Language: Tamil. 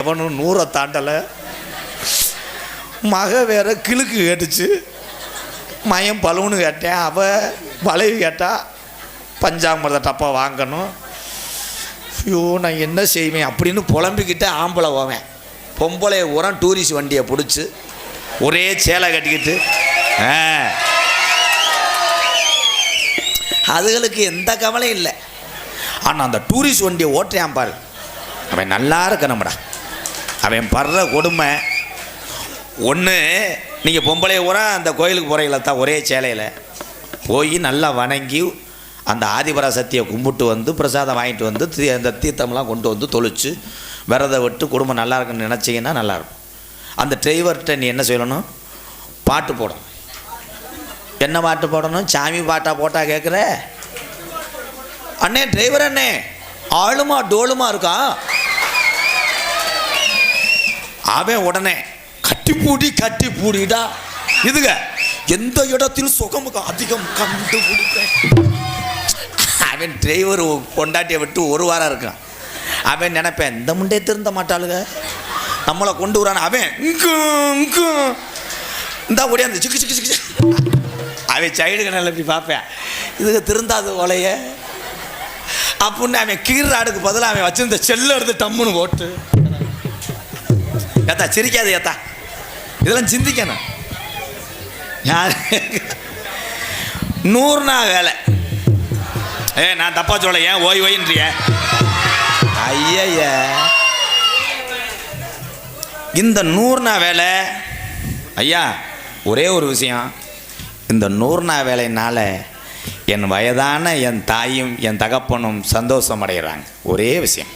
அவனும் 100 தாண்டலை. மக வேற கிழக்கு கேட்டுச்சு, மயம் பலூனு கேட்டேன், அவள் வளைவு கேட்டா, பஞ்சாமிரத டப்பா வாங்கணும். ஐயோ நான் என்ன செய்வேன் அப்படின்னு புலம்பிக்கிட்டு ஆம்பளை போவேன். பொம்பளை உரம் டூரிஸ்ட் வண்டியை பிடிச்சி ஒரே சேலை கட்டிக்கிட்டு அதுகளுக்கு எந்த கவலையும் இல்லை. ஆனால் அந்த டூரிஸ்ட் வண்டியை ஓட்டுறான் பாரு, அவன் நல்லா இருக்கணும்டா. அவன் படுற கொடுமை ஒன்று. நீங்கள் பொம்பளை உரம் அந்த கோயிலுக்கு போகிறீங்களா தான் ஒரே சேலையில் போய் நல்லா வணங்கி அந்த ஆதிபராசக்தியை கும்பிட்டு வந்து பிரசாதம் வாங்கிட்டு வந்து அந்த தீர்த்தம்லாம் கொண்டு வந்து தொளிச்சு விரதம் விட்டு குடும்பம் நல்லா இருக்குன்னு நினச்சிங்கன்னா நல்லாயிருக்கும். அந்த டிரைவர்கிட்ட நீ என்ன சொல்லணும்? பாட்டு போடணும். என்ன பாட்டு போடணும்? சாமி பாட்டா போட்டா கேட்குற? அண்ணே டிரைவர் அண்ணே ஆளுமா டோலுமா இருக்கா? அவன் உடனே கட்டி பூடிடா இதுங்க எந்த இடத்தில் சுகமுக அதிகம் கண்டுபிடிக்க. அவன் டிரைவர் பொண்டாட்டியை விட்டு 1 வாரம் இருக்கான். அவன் நினைப்பேன் இந்த முண்டே திருந்த மாட்டாளுங்க நம்மளை கொண்டு வரான். அவன் இந்த ஓடியா அந்த சிக்கு சிக்கு சிக்கு அவன் சைடு கண்ணில் இப்படி பார்ப்பேன், இதுக்கு திருந்தாது ஓலைய அப்படின்னு அவன் கீழ்றாடுக்கு பதிலாக அவன் வச்சிருந்த செல்ல எடுத்து டம்முன்னு போட்டு. ஏத்தா சிரிக்காது ஏத்தா, இதெல்லாம் சிந்திக்கணும். யார் 100 நாள் வேலை? நான் தப்பா சொல்ல, ஏன் ஓய்ன்றிய? ஐய இந்த 100 நாள் வேலை ஐயா, ஒரே ஒரு விஷயம், இந்த 100 நாள் வேலையினால் என் வயதான என் தாயும் என் தகப்பனும் சந்தோஷம் அடைகிறாங்க. ஒரே விஷயம்.